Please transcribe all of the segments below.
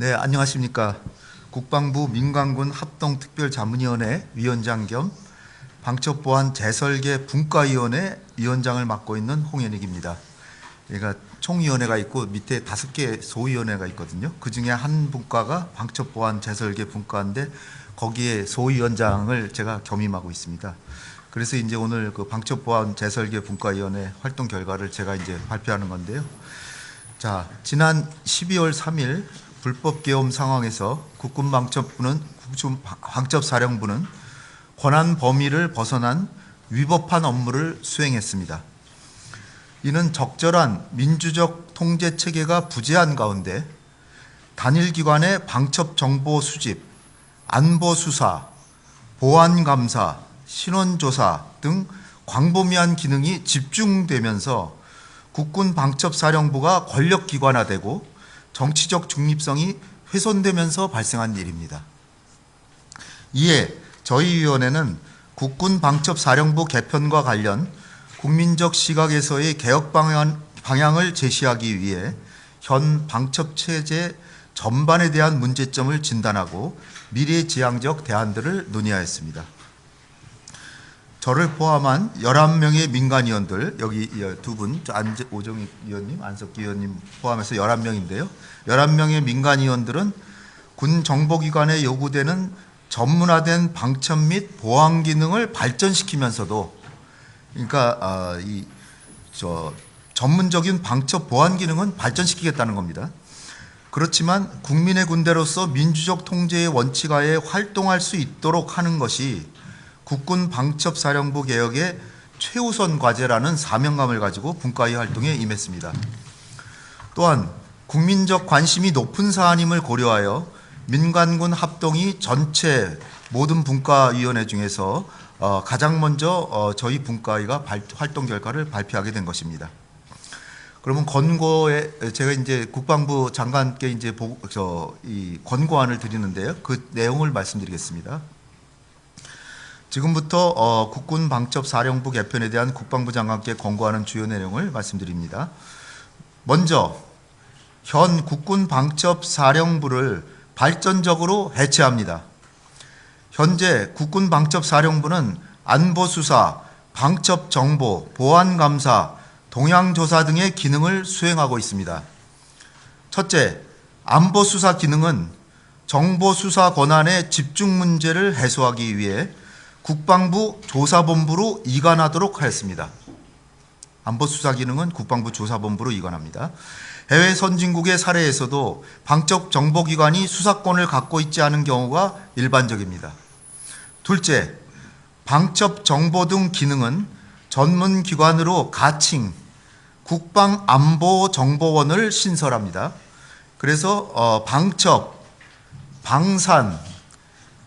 네, 안녕하십니까. 국방부 민간군 합동특별자문위원회 위원장 겸 방첩보안 재설계 분과위원회 위원장을 맡고 있는 홍현익입니다. 그러니까 총위원회가 있고 밑에 5개 소위원회가 있거든요. 그 중에 한 분과가 방첩보안 재설계 분과인데 거기에 소위원장을 제가 겸임하고 있습니다. 그래서 이제 오늘 그 방첩보안 재설계 분과위원회 활동 결과를 제가 이제 발표하는 건데요. 자, 지난 12월 3일 불법 계엄 상황에서 국군방첩사령부는 권한 범위를 벗어난 위법한 업무를 수행했습니다. 이는 적절한 민주적 통제 체계가 부재한 가운데 단일 기관의 방첩 정보 수집, 안보 수사, 보안 감사, 신원 조사 등 광범위한 기능이 집중되면서 국군 방첩사령부가 권력 기관화되고 정치적 중립성이 훼손되면서 발생한 일입니다. 이에 저희 위원회는 국군 방첩사령부 개편과 관련 국민적 시각에서의 개혁 방향을 제시하기 위해 현 방첩체제 전반에 대한 문제점을 진단하고 미래지향적 대안들을 논의하였습니다. 저를 포함한 11명의 민간위원들, 여기 두 분, 오정익 위원님, 안석기 위원님 포함해서 11명인데요. 11명의 민간위원들은 군 정보기관에 요구되는 전문화된 방첩 및 보안 기능을 발전시키면서도, 그러니까 전문적인 방첩 보안 기능은 발전시키겠다는 겁니다. 그렇지만 국민의 군대로서 민주적 통제의 원칙하에 활동할 수 있도록 하는 것이 국군 방첩사령부 개혁의 최우선 과제라는 사명감을 가지고 분과위 활동에 임했습니다. 또한 국민적 관심이 높은 사안임을 고려하여 민간군 합동이 전체 모든 분과위원회 중에서 가장 먼저 저희 분과위가 활동 결과를 발표하게 된 것입니다. 그러면 권고에 제가 이제 국방부 장관께 이제 이 권고안을 드리는데요. 그 내용을 말씀드리겠습니다. 지금부터 국군 방첩사령부 개편에 대한 국방부 장관께 권고하는 주요 내용을 말씀드립니다. 먼저 현 국군 방첩사령부를 발전적으로 해체합니다. 현재 국군 방첩사령부는 안보수사, 방첩정보, 보안감사, 동향조사 등의 기능을 수행하고 있습니다. 첫째, 안보수사 기능은 정보수사 권한의 집중 문제를 해소하기 위해 국방부 조사본부로 이관하도록 하였습니다. 안보수사 기능은 국방부 조사본부로 이관합니다. 해외 선진국의 사례에서도 방첩 정보기관이 수사권을 갖고 있지 않은 경우가 일반적입니다. 둘째, 방첩 정보 등 기능은 전문기관으로 가칭 국방안보정보원을 신설합니다. 그래서 방첩, 방산,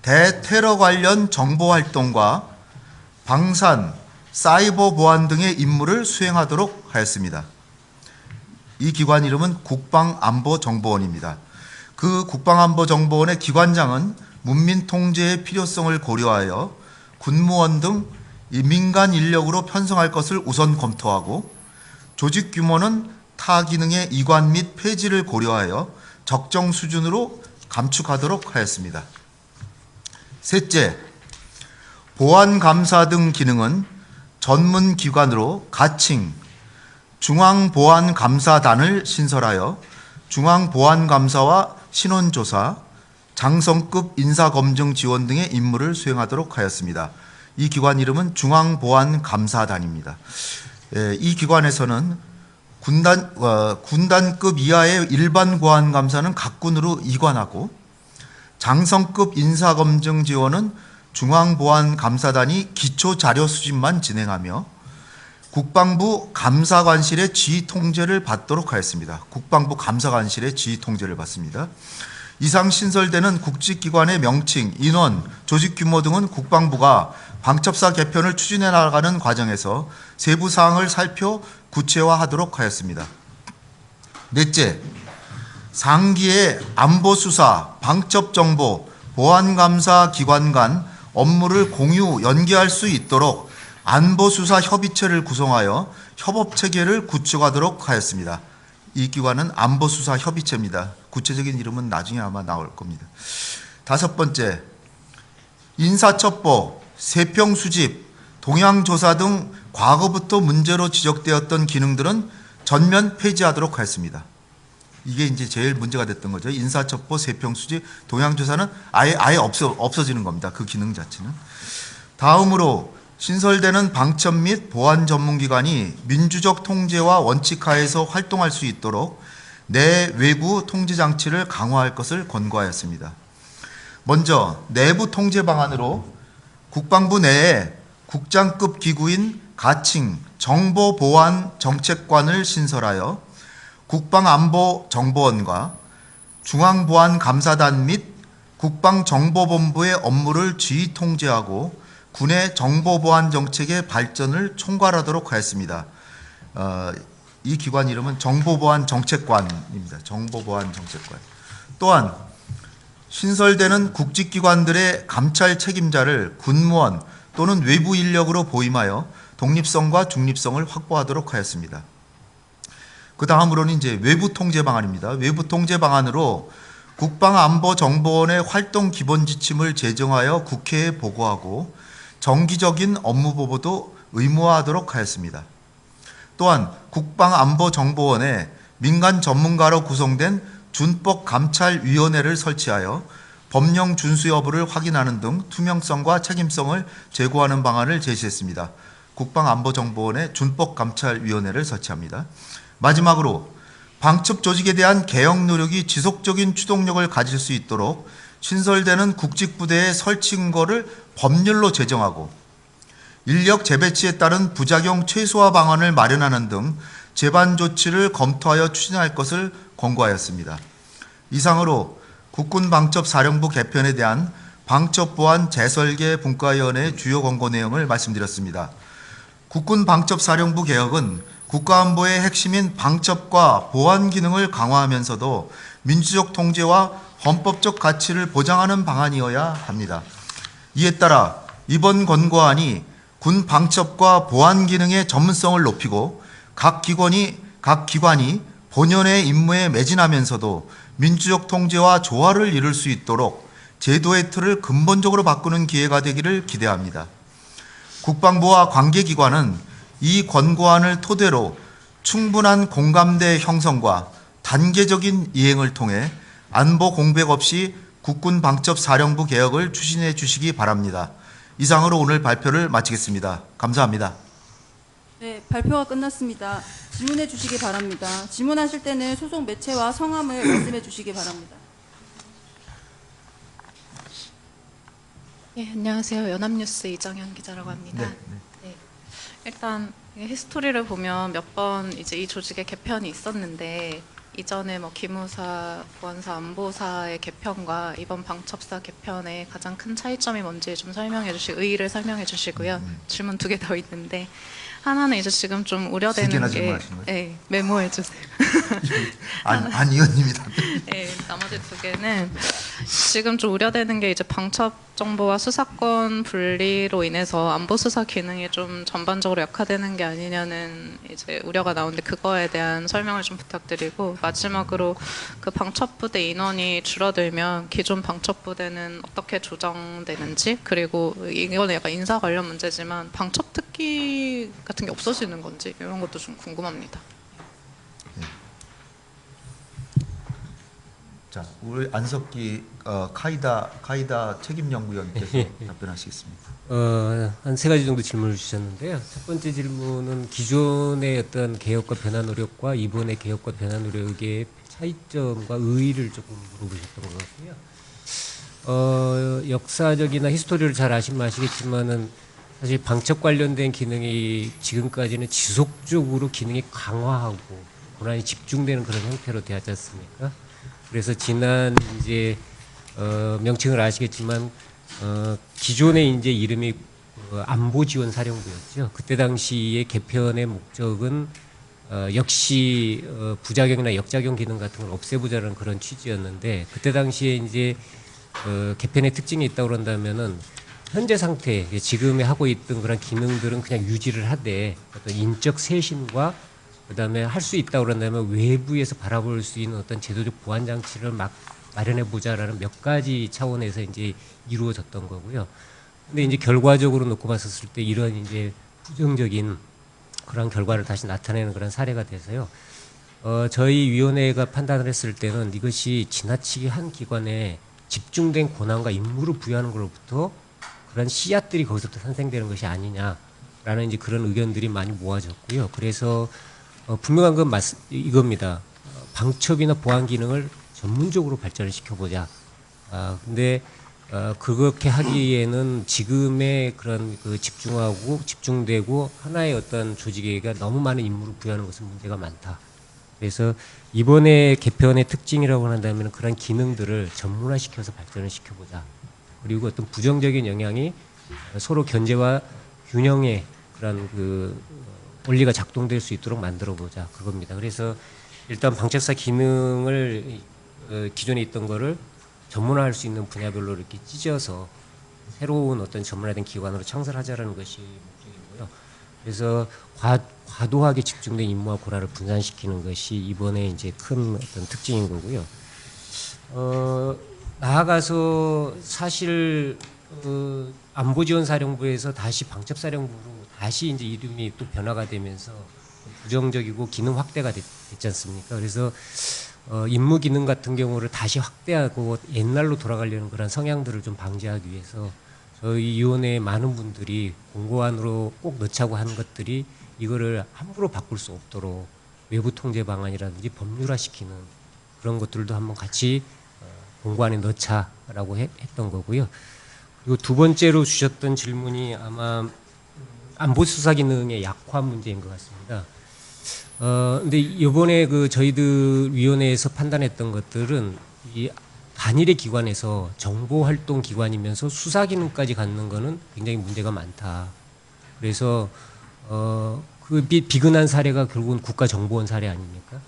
대테러 관련 정보활동과 방산, 사이버 보안 등의 임무를 수행하도록 하였습니다. 이 기관 이름은 국방안보정보원입니다. 그 국방안보정보원의 기관장은 문민 통제의 필요성을 고려하여 군무원 등 민간 인력으로 편성할 것을 우선 검토하고 조직 규모는 타 기능의 이관 및 폐지를 고려하여 적정 수준으로 감축하도록 하였습니다. 셋째, 보안감사 등 기능은 전문기관으로 가칭 중앙보안감사단을 신설하여 중앙보안감사와 신원조사, 장성급 인사검증 지원 등의 임무를 수행하도록 하였습니다. 이 기관 이름은 중앙보안감사단입니다. 이 기관에서는 군단급 이하의 일반 보안감사는 각 군으로 이관하고 장성급 인사검증 지원은 중앙보안감사단이 기초자료 수집만 진행하며 국방부 감사관실의 지휘통제를 받도록 하였습니다. 국방부 감사관실의 지휘통제를 받습니다. 이상 신설되는 국직기관의 명칭, 인원, 조직 규모 등은 국방부가 방첩사 개편을 추진해 나가는 과정에서 세부 사항을 살펴 구체화하도록 하였습니다. 넷째, 상기의 안보수사, 방첩정보, 보안감사 기관 간 업무를 공유, 연계할 수 있도록 안보수사 협의체를 구성하여 협업체계를 구축하도록 하였습니다. 이 기관은 안보수사 협의체입니다. 구체적인 이름은 나중에 아마 나올 겁니다. 다섯 번째, 인사첩보, 세평수집, 동향조사 등 과거부터 문제로 지적되었던 기능들은 전면 폐지하도록 하였습니다. 이게 이제 제일 문제가 됐던 거죠. 인사첩보, 세평수집, 동향조사는 아예 없어지는 겁니다. 그 기능 자체는. 다음으로 신설되는 방첩 및 보안 전문기관이 민주적 통제와 원칙하에서 활동할 수 있도록 내 외부 통제 장치를 강화할 것을 권고하였습니다. 먼저 내부 통제 방안으로 국방부 내에 국장급 기구인 가칭 정보보안정책관을 신설하여 국방안보정보원과 중앙보안감사단 및 국방정보본부의 업무를 지휘 통제하고 군의 정보보안 정책의 발전을 총괄하도록 하였습니다. 이 기관 이름은 정보보안정책관입니다. 정보보안정책관. 또한 신설되는 국직기관들의 감찰 책임자를 군무원 또는 외부 인력으로 보임하여 독립성과 중립성을 확보하도록 하였습니다. 그 다음으로는 이제 외부 통제 방안입니다. 외부 통제 방안으로 국방안보정보원의 활동 기본 지침을 제정하여 국회에 보고하고 정기적인 업무 보고도 의무화하도록 하였습니다. 또한 국방안보정보원에 민간 전문가로 구성된 준법감찰위원회를 설치하여 법령 준수 여부를 확인하는 등 투명성과 책임성을 제고하는 방안을 제시했습니다. 국방안보정보원에 준법감찰위원회를 설치합니다. 마지막으로 방첩 조직에 대한 개혁 노력이 지속적인 추동력을 가질 수 있도록 신설되는 국직부대의 설치 근거를 법률로 제정하고 인력 재배치에 따른 부작용 최소화 방안을 마련하는 등 제반 조치를 검토하여 추진할 것을 권고하였습니다. 이상으로 국군방첩사령부 개편에 대한 방첩보안 재설계 분과위원회의 주요 권고 내용을 말씀드렸습니다. 국군방첩사령부 개혁은 국가안보의 핵심인 방첩과 보안 기능을 강화하면서도 민주적 통제와 헌법적 가치를 보장하는 방안이어야 합니다. 이에 따라 이번 권고안이 군 방첩과 보안 기능의 전문성을 높이고 각 기관이 본연의 임무에 매진하면서도 민주적 통제와 조화를 이룰 수 있도록 제도의 틀을 근본적으로 바꾸는 기회가 되기를 기대합니다. 국방부와 관계기관은 이 권고안을 토대로 충분한 공감대 형성과 단계적인 이행을 통해 안보 공백 없이 국군방첩사령부 개혁을 추진해 주시기 바랍니다. 이상으로 오늘 발표를 마치겠습니다. 감사합니다. 네, 발표가 끝났습니다. 질문해 주시기 바랍니다. 질문하실 때는 소속 매체와 성함을 말씀해 주시기 바랍니다. 예, 안녕하세요. 연합뉴스 이정현 기자라고 합니다. 네. 일단 히스토리를 보면 몇 번 이제 이 조직의 개편이 있었는데 이전에 뭐 기무사, 보안사, 안보사의 개편과 이번 방첩사 개편의 가장 큰 차이점이 뭔지 좀 의의를 설명해 주시고요. 질문 2개 더 있는데 하나는 이제 지금 좀 우려되는 게 네, 메모해 주세요. 안 의원님이다. 네, 나머지 2개는 지금 좀 우려되는 게 이제 방첩 정보와 수사권 분리로 인해서 안보 수사 기능이 좀 전반적으로 약화되는 게 아니냐는 이제 우려가 나오는데 그거에 대한 설명을 좀 부탁드리고 마지막으로 그 방첩부대 인원이 줄어들면 기존 방첩부대는 어떻게 조정되는지 그리고 이거는 약간 인사 관련 문제지만 방첩 특기 같은 게 없어지는 건지 이런 것도 좀 궁금합니다. 자, 우리 안석기 카이다 책임연구위원께서 답변하시겠습니다. 한 3가지 정도 질문을 주셨는데요. 첫 번째 질문은 기존의 어떤 개혁과 변화 노력과 이번의 개혁과 변화 노력의 차이점과 의의를 조금 물어보셨던 것 같고요. 역사적이나 히스토리를 잘 아시면 아시겠지만은 사실 방첩 관련된 기능이 지금까지는 지속적으로 기능이 강화하고 권한이 집중되는 그런 형태로 되었지 않습니까? 그래서 지난 이제 명칭을 아시겠지만 기존의 이제 이름이 안보지원사령부였죠. 그때 당시의 개편의 목적은 역시 부작용이나 역작용 기능 같은 걸 없애보자는 그런 취지였는데 그때 당시에 이제 개편의 특징이 있다고 그런다면은 현재 상태 지금에 하고 있던 그런 기능들은 그냥 유지를 하되 어떤 인적 쇄신과 그다음에 할 수 있다고 그런다면 외부에서 바라볼 수 있는 어떤 제도적 보완 장치를 막 마련해 보자라는 몇 가지 차원에서 이제 이루어졌던 거고요. 근데 이제 결과적으로 놓고 봤었을 때 이런 이제 부정적인 그런 결과를 다시 나타내는 그런 사례가 돼서요. 저희 위원회가 판단을 했을 때는 이것이 지나치게 한 기관에 집중된 권한과 임무를 부여하는 것로부터 그런 씨앗들이 거기서부터 산생되는 것이 아니냐라는 이제 그런 의견들이 많이 모아졌고요. 그래서 분명한 건 이겁니다. 방첩이나 보안 기능을 전문적으로 발전을 시켜보자. 근데 그렇게 하기에는 지금의 그런 그 집중되고 하나의 어떤 조직에게 너무 많은 임무를 부여하는 것은 문제가 많다. 그래서 이번에 개편의 특징이라고 한다면 그런 기능들을 전문화시켜서 발전을 시켜보자. 그리고 어떤 부정적인 영향이 서로 견제와 균형의 그런 그 원리가 작동될 수 있도록 만들어 보자. 그겁니다. 그래서 일단 방책사 기능을 기존에 있던 거를 전문화할 수 있는 분야별로 이렇게 찢어서 새로운 어떤 전문화된 기관으로 창설하자라는 것이 목적이고요. 그래서 과도하게 집중된 임무와 권한을 분산시키는 것이 이번에 이제 큰 어떤 특징인 거고요. 나아가서 사실 안보지원사령부에서 다시 방첩사령부로 다시 이제 이름이 또 변화가 되면서 부정적이고 기능 확대가 됐지 않습니까? 그래서 임무 기능 같은 경우를 다시 확대하고 옛날로 돌아가려는 그런 성향들을 좀 방지하기 위해서 저희 위원회의 많은 분들이 공고안으로 꼭 넣자고 하는 것들이 이거를 함부로 바꿀 수 없도록 외부 통제 방안이라든지 법률화시키는 그런 것들도 한번 같이 공고안에 넣자라고 했던 거고요. 그리고 두 번째로 주셨던 질문이 아마 안보 수사 기능의 약화 문제인 것 같습니다. 근데 이번에 그 저희들 위원회에서 판단했던 것들은 이 단일의 기관에서 정보 활동 기관이면서 수사 기능까지 갖는 거는 굉장히 문제가 많다. 그래서 그 비근한 사례가 결국은 국가정보원 사례 아닙니까?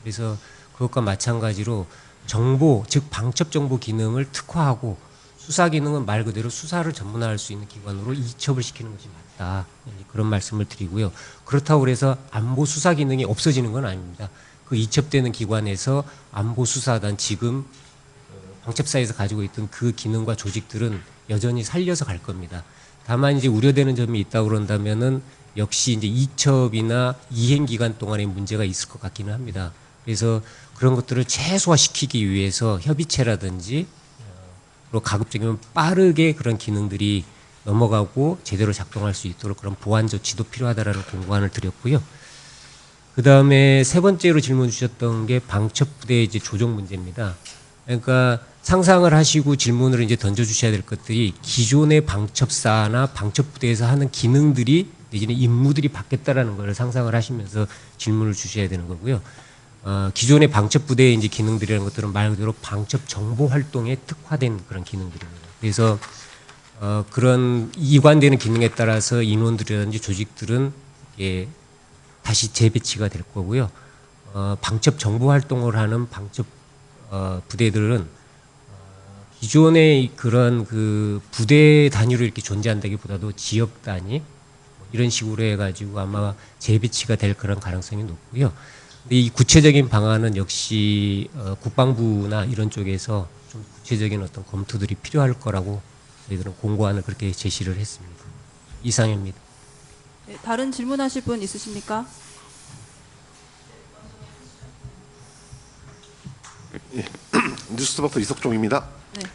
그래서 그것과 마찬가지로 정보, 즉 방첩 정보 기능을 특화하고 수사 기능은 말 그대로 수사를 전문화할 수 있는 기관으로 이첩을 시키는 것이 맞다. 그런 말씀을 드리고요. 그렇다고 해서 안보 수사 기능이 없어지는 건 아닙니다. 그 이첩되는 기관에서 안보 수사단 지금 방첩사에서 가지고 있던 그 기능과 조직들은 여전히 살려서 갈 겁니다. 다만 이제 우려되는 점이 있다고 그런다면은 역시 이제 이첩이나 이행 기간 동안에 문제가 있을 것 같기는 합니다. 그래서 그런 것들을 최소화시키기 위해서 협의체라든지 그리고 가급적이면 빠르게 그런 기능들이 넘어가고 제대로 작동할 수 있도록 그런 보완 조치도 필요하다라는 공고안을 드렸고요. 그 다음에 세 번째로 질문 주셨던 게 방첩부대 이제 조정 문제입니다. 그러니까 상상을 하시고 질문을 이제 던져주셔야 될 것들이 기존의 방첩사나 방첩부대에서 하는 기능들이 내지는 임무들이 바뀌었다라는 걸 상상을 하시면서 질문을 주셔야 되는 거고요. 기존의 방첩부대의 이제 기능들이라는 것들은 말 그대로 방첩 정보 활동에 특화된 그런 기능들입니다. 그래서 그런 이관되는 기능에 따라서 인원들이라든지 조직들은 다시 재배치가 될 거고요. 방첩 정보 활동을 하는 방첩 부대들은 기존의 그런 그 부대 단위로 이렇게 존재한다기보다도 지역 단위 이런 식으로 해가지고 아마 재배치가 될 그런 가능성이 높고요. 근데 이 구체적인 방안은 역시 국방부나 이런 쪽에서 좀 구체적인 어떤 검토들이 필요할 거라고 저희들은 공고안을 그렇게 제시를 했습니다. 이상입니다. 네, 다른 질문하실 분 있으십니까? 뉴스버터 이석종입니다.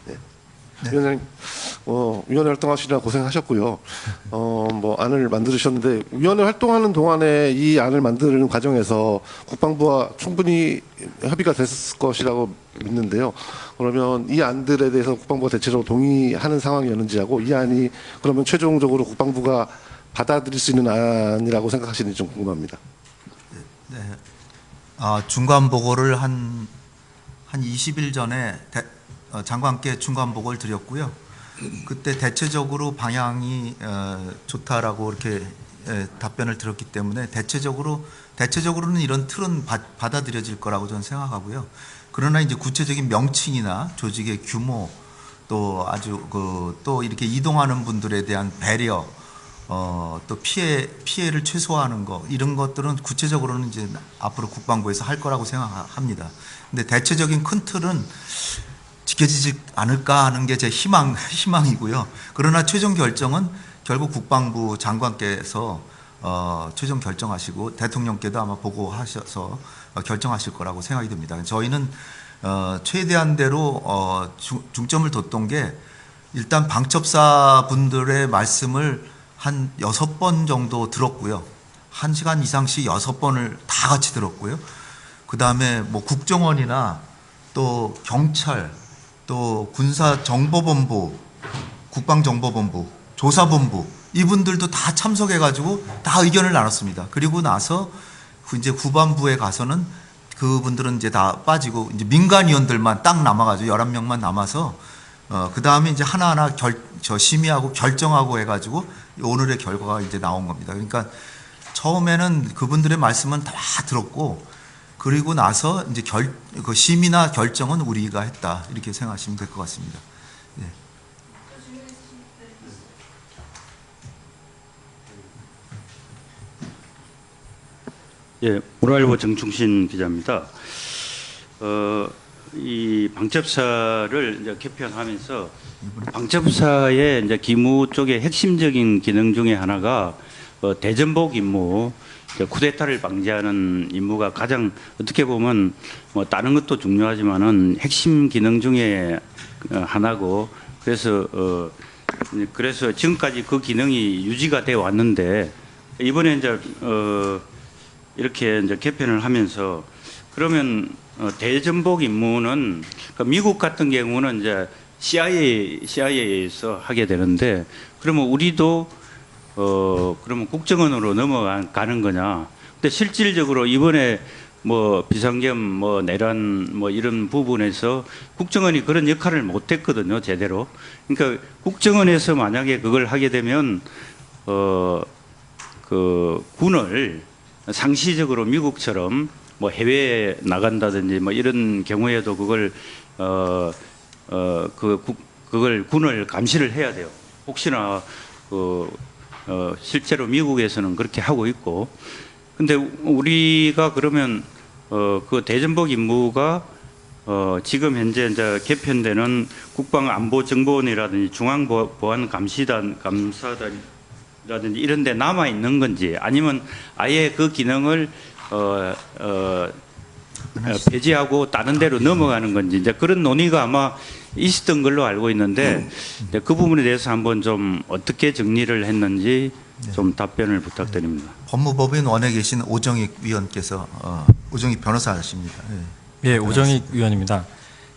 네. 위원장님, 위원회 활동하시느라 고생하셨고요. 뭐 안을 만드셨는데 위원회 활동하는 동안에 이 안을 만드는 과정에서 국방부와 충분히 협의가 됐을 것이라고 믿는데요. 그러면 이 안들에 대해서 국방부가 대체적으로 동의하는 상황이었는지 하고 이 안이 그러면 최종적으로 국방부가 받아들일 수 있는 안이라고 생각하시는지 좀 궁금합니다. 네. 중간 보고를 한 20일 전에 장관께 중간 보고를 드렸고요. 그때 대체적으로 방향이 좋다라고 이렇게 답변을 들었기 때문에 대체적으로는 이런 틀은 받아들여질 거라고 저는 생각하고요. 그러나 이제 구체적인 명칭이나 조직의 규모 또 아주 또 이렇게 이동하는 분들에 대한 배려 또 피해를 최소화하는 거 이런 것들은 구체적으로는 이제 앞으로 국방부에서 할 거라고 생각합니다. 근데 대체적인 큰 틀은 지켜지지 않을까 하는 게 제 희망이고요. 그러나 최종 결정은 결국 국방부 장관께서 최종 결정하시고 대통령께도 아마 보고하셔서 결정하실 거라고 생각이 듭니다. 저희는 최대한대로 중점을 뒀던 게 일단 방첩사 분들의 말씀을 한 6번 정도 들었고요. 1시간 이상씩 6번을 다 같이 들었고요. 그 다음에 뭐 국정원이나 또 경찰, 또 군사정보본부, 국방정보본부, 조사본부 이분들도 다 참석해가지고 다 의견을 나눴습니다. 그리고 나서 이제 후반부에 가서는 그분들은 이제 다 빠지고 이제 민간위원들만 딱 남아가지고 11명만 남아서 그 다음에 이제 하나하나 심의하고 결정하고 해가지고 오늘의 결과가 이제 나온 겁니다. 그러니까 처음에는 그분들의 말씀은 다 들었고 그리고 나서 이제 그 심의나 결정은 우리가 했다 이렇게 생각하시면 될 것 같습니다. 네. 예, 모라일보 정충신 기자입니다. 이 방첩사를 이제 개편하면서 방첩사의 이제 기무 쪽의 핵심적인 기능 중에 하나가 대전복 임무, 쿠데타를 방지하는 임무가 가장 어떻게 보면 뭐 다른 것도 중요하지만은 핵심 기능 중에 하나고 그래서 지금까지 그 기능이 유지가 돼 왔는데 이번에 이제 이렇게 이제 개편을 하면서 그러면 대전복 임무는 그러니까 미국 같은 경우는 이제 CIA에서 하게 되는데 그러면 우리도 그러면 국정원으로 넘어가는 거냐? 근데 실질적으로 이번에 뭐 비상겸 뭐 내란 뭐 이런 부분에서 국정원이 그런 역할을 못 했거든요, 제대로. 그러니까 국정원에서 만약에 그걸 하게 되면 그 군을 상시적으로 미국처럼 뭐 해외에 나간다든지 뭐 이런 경우에도 그걸 그걸 군을 감시를 해야 돼요. 혹시나 실제로 미국에서는 그렇게 하고 있고, 근데 우리가 그러면 그 대전복 임무가 지금 현재 이제 개편되는 국방안보정보원이라든지 중앙보안감사단이라든지 이런 데 남아 있는 건지 아니면 아예 그 기능을 배제하고 다른 데로 넘어가는 건지 이제 그런 논의가 아마 있었던 걸로 알고 있는데 그 부분에 대해서 한번 좀 어떻게 정리를 했는지 좀 답변을 부탁드립니다. 법무법인 원에 계신 오정익 위원께서 오정익 변호사십니다. 예, 오정익 위원입니다.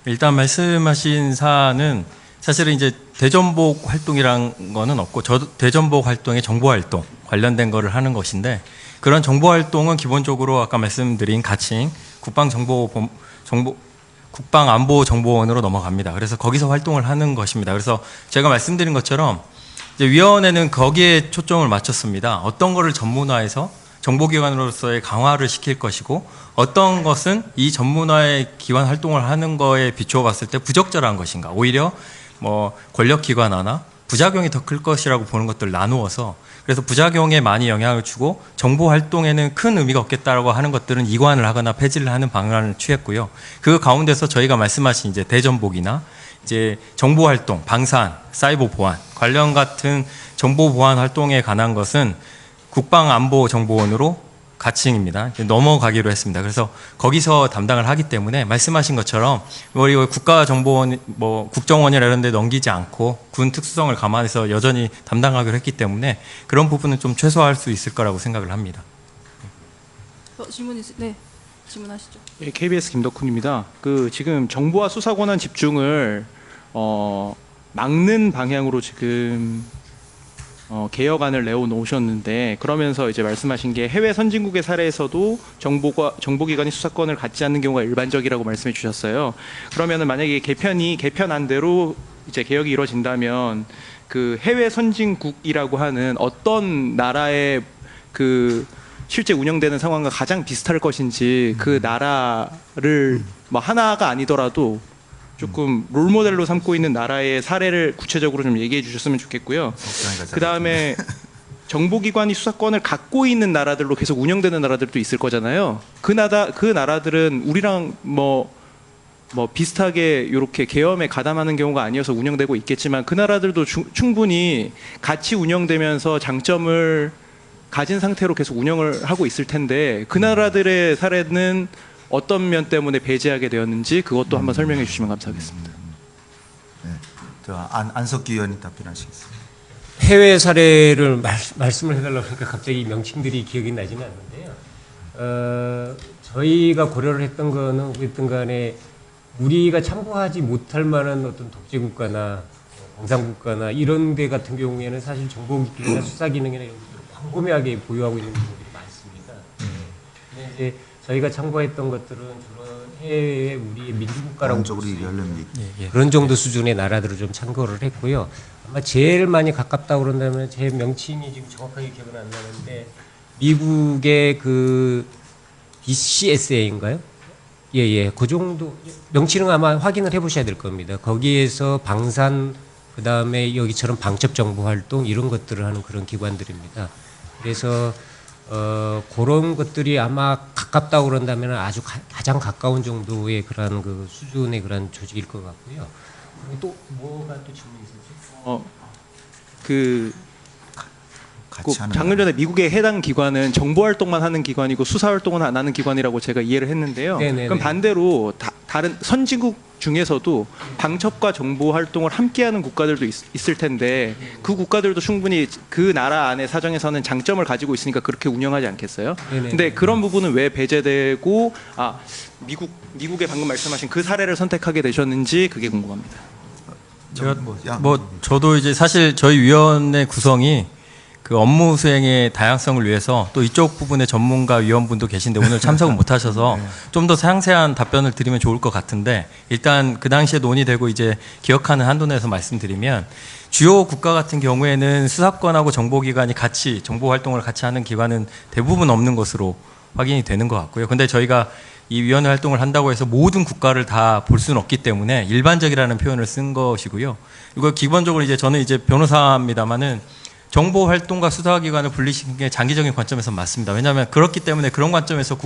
일단 말씀하신 사안은 사실은 이제 대전복 활동이란 거는 없고 대전복 활동의 정보 활동 관련된 거를 하는 것인데 그런 정보 활동은 기본적으로 아까 말씀드린 가칭 국방안보정보원으로 넘어갑니다. 그래서 거기서 활동을 하는 것입니다. 그래서 제가 말씀드린 것처럼 이제 위원회는 거기에 초점을 맞췄습니다. 어떤 거를 전문화해서 정보기관으로서의 강화를 시킬 것이고 어떤 것은 이 전문화의 기관 활동을 하는 거에 비추어 봤을 때 부적절한 것인가 오히려 뭐 권력기관 하나 부작용이 더 클 것이라고 보는 것들을 나누어서 그래서 부작용에 많이 영향을 주고 정보 활동에는 큰 의미가 없겠다라고 하는 것들은 이관을 하거나 폐지를 하는 방안을 취했고요. 그 가운데서 저희가 말씀하신 이제 대전복이나 이제 정보 활동, 방산, 사이버 보안 관련 같은 정보 보안 활동에 관한 것은 국방안보정보원으로 가칭입니다. 넘어가기로 했습니다. 그래서 거기서 담당을 하기 때문에 말씀하신 것처럼 우리 국가정보원, 뭐 국정원이나 이런 데 넘기지 않고 군 특수성을 감안해서 여전히 담당하기로 했기 때문에 그런 부분은 좀 최소화할 수 있을 거라고 생각을 합니다. 질문하시죠. 예, KBS 김덕훈입니다. 지금 정보와 수사 권한 집중을 막는 방향으로 지금 개혁안을 내어놓으셨는데 그러면서 이제 말씀하신 게 해외 선진국의 사례에서도 정보기관이 수사권을 갖지 않는 경우가 일반적이라고 말씀해 주셨어요. 그러면은 만약에 개편안대로 이제 개혁이 이루어진다면 그 해외 선진국이라고 하는 어떤 나라의 그 실제 운영되는 상황과 가장 비슷할 것인지 그 나라를 뭐 하나가 아니더라도 조금 롤모델로 삼고 있는 나라의 사례를 구체적으로 좀 얘기해 주셨으면 좋겠고요. 그 다음에 정보기관이 수사권을 갖고 있는 나라들로 계속 운영되는 나라들도 있을 거잖아요. 그 나라들은 우리랑 뭐 비슷하게 이렇게 계엄에 가담하는 경우가 아니어서 운영되고 있겠지만 그 나라들도 충분히 같이 운영되면서 장점을 가진 상태로 계속 운영을 하고 있을 텐데 그 나라들의 사례는 어떤 면 때문에 배제하게 되었는지 그것도 한번 설명해 주시면 감사하겠습니다. 네. 안석기 의원님 답변하시겠습니다. 해외 사례를 말씀을 해달라고 하니까 갑자기 명칭들이 기억이 나지는 않는데요. 저희가 고려를 했던 거는 어쨌든 간에 우리가 참고하지 못할 만한 어떤 독재국가나 공산국가나 이런 데 같은 경우에는 사실 정보기능이나 수사기능이나 이런 것들을 광범위하게 보유하고 있는 경우들이 많습니다. 근데 이제 저희가 참고했던 것들은 주로 해외의 우리의 민주국가라고 적으로 얘기하려면 그런 정도 수준의 나라들을 좀 참고를 했고요. 아마 제일 많이 가깝다고 그런다면 제 명칭이 지금 정확하게 기억은 안 나는데 미국의 그 BCSA인가요? 예, 그 정도 명칭은 아마 확인을 해보셔야 될 겁니다. 거기에서 방산 그다음에 여기처럼 방첩 정보 활동 이런 것들을 하는 그런 기관들입니다. 그래서 그런 것들이 아마 가깝다고 그런다면 아주 가장 가까운 정도의 그런 그 수준의 그런 조직일 것 같고요. 그리고 또 뭐가 또 질문이 있었지? 방금 전에 미국의 해당 기관은 정보 활동만 하는 기관이고 수사 활동은 안 하는 기관이라고 제가 이해를 했는데요. 네네네. 그럼 반대로 다른 선진국 중에서도 방첩과 정보 활동을 함께하는 국가들도 있을 텐데 그 국가들도 충분히 그 나라 안의 사정에서는 장점을 가지고 있으니까 그렇게 운영하지 않겠어요? 네네네. 근데 그런 부분은 왜 배제되고 미국의 방금 말씀하신 그 사례를 선택하게 되셨는지 그게 궁금합니다. 저도 이제 사실 저희 위원회 구성이 그 업무 수행의 다양성을 위해서 또 이쪽 부분에 전문가 위원분도 계신데 오늘 참석은 못 하셔서 좀 더 상세한 답변을 드리면 좋을 것 같은데 일단 그 당시에 논의되고 이제 기억하는 한도 내에서 말씀드리면 주요 국가 같은 경우에는 수사권하고 정보기관이 같이 정보 활동을 같이 하는 기관은 대부분 없는 것으로 확인이 되는 것 같고요. 근데 저희가 이 위원회 활동을 한다고 해서 모든 국가를 다 볼 수는 없기 때문에 일반적이라는 표현을 쓴 것이고요. 이거 기본적으로 이제 저는 이제 변호사입니다만은 정보 활동과 수사기관을 분리시키는 게 장기적인 관점에서 맞습니다. 왜냐하면 그렇기 때문에 그런 관점에서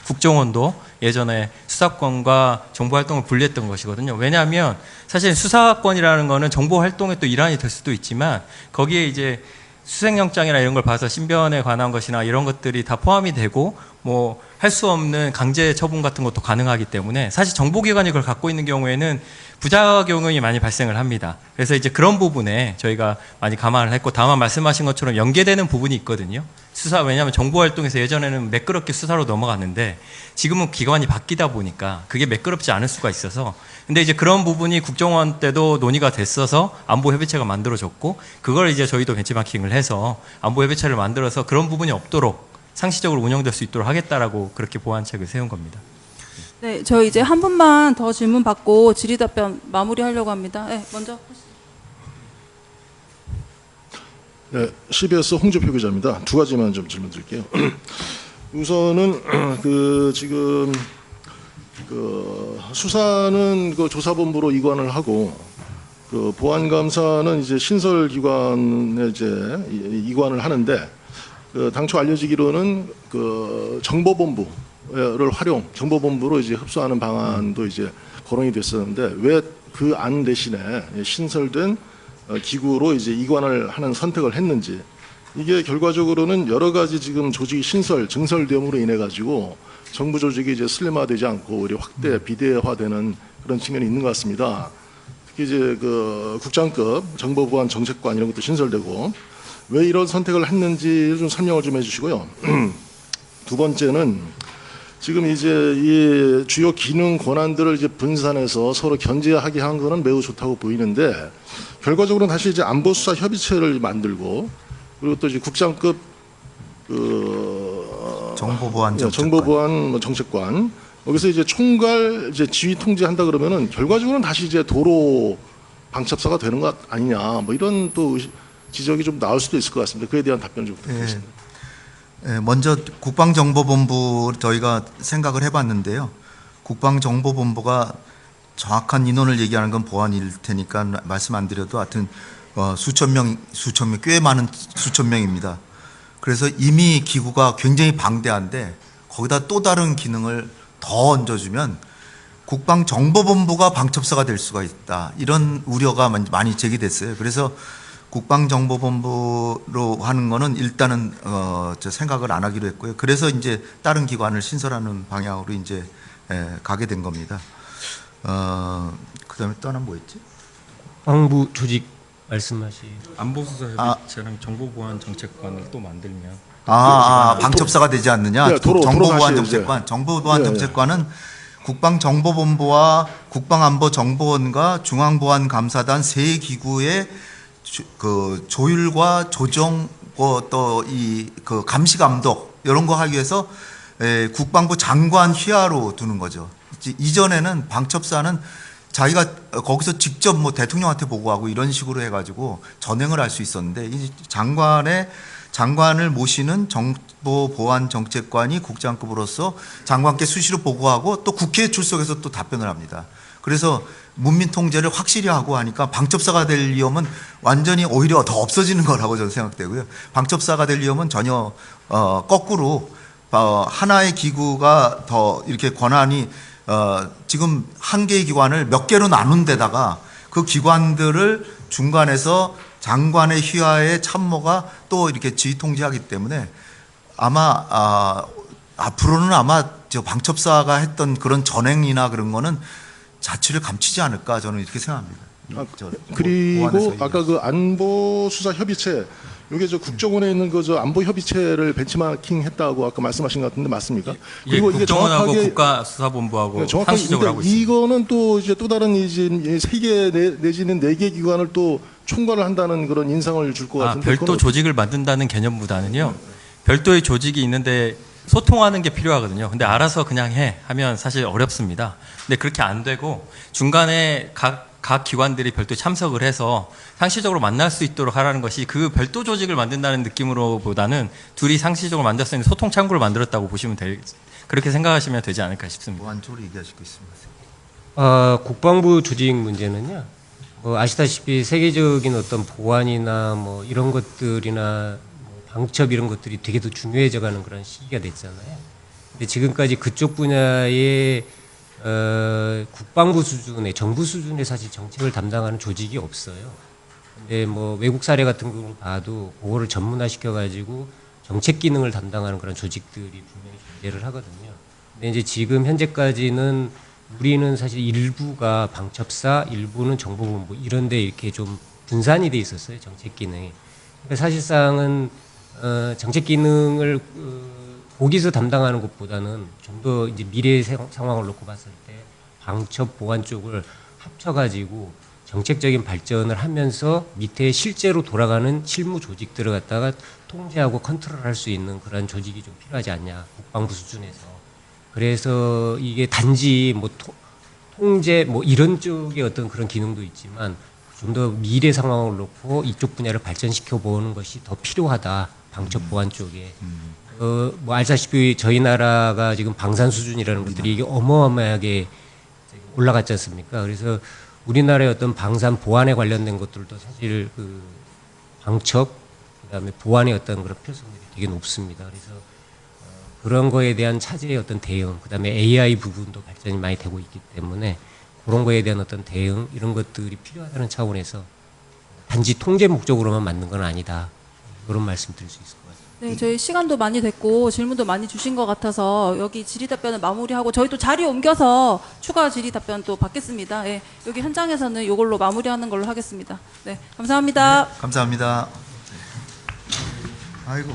국정원도 예전에 수사권과 정보 활동을 분리했던 것이거든요. 왜냐하면 사실 수사권이라는 거는 정보 활동의 또 일환이 될 수도 있지만 거기에 이제 수색영장이나 이런 걸 봐서 신변에 관한 것이나 이런 것들이 다 포함이 되고 뭐 할 수 없는 강제 처분 같은 것도 가능하기 때문에 사실 정보기관이 그걸 갖고 있는 경우에는 부작용이 많이 발생을 합니다. 그래서 이제 그런 부분에 저희가 많이 감안을 했고 다만 말씀하신 것처럼 연계되는 부분이 있거든요. 수사 왜냐하면 정보활동에서 예전에는 매끄럽게 수사로 넘어갔는데 지금은 기관이 바뀌다 보니까 그게 매끄럽지 않을 수가 있어서 근데 이제 그런 부분이 국정원 때도 논의가 됐어서 안보협의체가 만들어졌고 그걸 이제 저희도 벤치마킹을 해서 안보협의체를 만들어서 그런 부분이 없도록 상시적으로 운영될 수 있도록 하겠다라고 그렇게 보완책을 세운 겁니다. 네, 저 이제 한 분만 더 질문 받고 질의답변 마무리하려고 합니다. 네, 먼저. 네, CBS 홍준표 기자입니다. 두 가지만 좀 질문드릴게요. 우선은 지금 수사는 그 조사본부로 이관을 하고 그 보안감사는 이제 신설기관에 이제 이관을 하는데 당초 알려지기로는 그 정보본부를 정보본부로 이제 흡수하는 방안도 이제 거론이 됐었는데 왜 그 안 대신에 신설된 기구로 이제 이관을 하는 선택을 했는지 이게 결과적으로는 여러 가지 지금 조직이 증설됨으로 인해 가지고 정부 조직이 이제 슬림화되지 않고 오히려 확대 비대화되는 그런 측면이 있는 것 같습니다. 특히 이제 그 국장급 정보보안 정책관 이런 것도 신설되고 왜 이런 선택을 했는지 좀 설명을 좀 해주시고요. 두 번째는 지금 이제 이 주요 기능 권한들을 이제 분산해서 서로 견제하게 한 거는 매우 좋다고 보이는데 결과적으로는 다시 이제 안보수사 협의체를 만들고 그리고 또 이제 국장급 정보보안 정책관 여기서 이제 총괄 이제 지휘 통제한다 그러면은 결과적으로는 다시 이제 도로 방첩사가 되는 것 아니냐 뭐 이런 또 지적이 좀 나올 수도 있을 것 같습니다. 그에 대한 답변 좀 부탁드리겠습니다. 먼저 국방정보본부 저희가 생각을 해봤는데요. 국방정보본부가 정확한 인원을 얘기하는 건 보안일 테니까 말씀 안 드려도 하여튼 수천 명 꽤 많은 수천 명입니다. 그래서 이미 기구가 굉장히 방대한데 거기다 또 다른 기능을 더 얹어주면 국방정보본부가 방첩사가 될 수가 있다. 이런 우려가 많이 제기됐어요. 그래서 국방정보본부로 하는 거는 일단은 저 생각을 안 하기로 했고요. 그래서 이제 다른 기관을 신설하는 방향으로 이제 가게 된 겁니다. 그다음에 또 하나 뭐였지? 국방부 조직 말씀하시. 안보수사협의체랑 정보보안정책관을 또 만들면 방첩사가 되지 않느냐? 네, 정보보안정책관. 정보보안정책관은 국방정보본부와 국방안보정보원과 중앙보안감사단 세 기구의 그 조율과 조정 또 이 그 감시 감독 이런 거 하기 위해서 국방부 장관 휘하로 두는 거죠. 이전에는 방첩사는 자기가 거기서 직접 뭐 대통령한테 보고하고 이런 식으로 해가지고 전횡을 할 수 있었는데 이 장관을 모시는 정보보안정책관이 국장급으로서 장관께 수시로 보고하고 또 국회에 출석해서 또 답변을 합니다. 그래서 문민통제를 확실히 하고 하니까 방첩사가 될 위험은 완전히 오히려 더 없어지는 거라고 저는 생각되고요. 방첩사가 될 위험은 전혀 거꾸로 하나의 기구가 더 이렇게 권한이 지금 한 개의 기관을 몇 개로 나눈 데다가 그 기관들을 중간에서 장관의 휘하에 참모가 또 이렇게 지휘 통제하기 때문에 아마 앞으로는 아마 저 방첩사가 했던 그런 전횡이나 그런 거는 자취를 감추지 않을까 저는 이렇게 생각합니다. 그리고 아까 그 안보수사협의체 이게 저 국정원에 있는 그 저 안보협의체를 벤치마킹 했다고 아까 말씀하신 것 같은데 맞습니까? 그리고 이게 국정원하고 국가수사본부하고 정확하게 상시적으로 하고 있습니다. 이거는 또 이제 또 다른 이제 3개 내지는 4개 기관을 또 총괄을 한다는 그런 인상을 줄 것 같은데 별도 조직을 만든다는 개념보다는요. 별도의 조직이 있는데 소통하는 게 필요하거든요. 근데 알아서 그냥 하면 사실 어렵습니다. 근데 그렇게 안 되고 중간에 각 기관들이 별도 참석을 해서 상시적으로 만날 수 있도록 하라는 것이 그 별도 조직을 만든다는 느낌으로보다는 둘이 상시적으로 만들었을 때 소통 창구를 만들었다고 보시면 그렇게 생각하시면 되지 않을까 싶습니다. 보안쪽으로 얘기하시고 있습니다. 국방부 조직 문제는요. 아시다시피 세계적인 어떤 보안이나 뭐 이런 것들이나 방첩 이런 것들이 되게 더 중요해져가는 그런 시기가 됐잖아요. 근데 지금까지 그쪽 분야의 국방부 수준의 정부 수준의 사실 정책을 담당하는 조직이 없어요. 근데 뭐 외국 사례 같은 경우 봐도 그거를 전문화시켜 가지고 정책 기능을 담당하는 그런 조직들이 분명히 존재를 하거든요. 근데 이제 지금 현재까지는 우리는 사실 일부가 방첩사, 일부는 정보본부 이런 데 이렇게 좀 분산이 돼 있었어요. 정책 기능이. 그러니까 사실상은 정책 기능을 거기서 담당하는 것보다는 좀 더 이제 미래의 상황을 놓고 봤을 때 방첩 보안 쪽을 합쳐가지고 정책적인 발전을 하면서 밑에 실제로 돌아가는 실무 조직들을 갖다가 통제하고 컨트롤할 수 있는 그런 조직이 좀 필요하지 않냐 국방부 수준에서. 그래서 이게 단지 뭐 통제 뭐 이런 쪽의 어떤 그런 기능도 있지만 좀 더 미래 상황을 놓고 이쪽 분야를 발전시켜 보는 것이 더 필요하다. 방첩 보안 쪽에. 뭐 알다시피 저희 나라가 지금 방산 수준이라는 것들이 이게 어마어마하게 올라갔지 않습니까? 그래서 우리나라의 어떤 방산 보안에 관련된 것들도 사실 그 방첩 그다음에 보안의 어떤 그런 필요성들이 되게 높습니다. 그래서 그런 거에 대한 차제의 어떤 대응, 그다음에 AI 부분도 발전이 많이 되고 있기 때문에 그런 거에 대한 어떤 대응 이런 것들이 필요하다는 차원에서 단지 통제 목적으로만 만든 건 아니다. 그런 말씀 드릴 수 있을 것 같습니다. 네, 저희 시간도 많이 됐고 질문도 많이 주신 것 같아서 여기 질의답변을 마무리하고 저희 또 자리 옮겨서 추가 질의답변 또 받겠습니다. 네, 여기 현장에서는 이걸로 마무리하는 걸로 하겠습니다. 네, 감사합니다. 감사합니다. 아이고.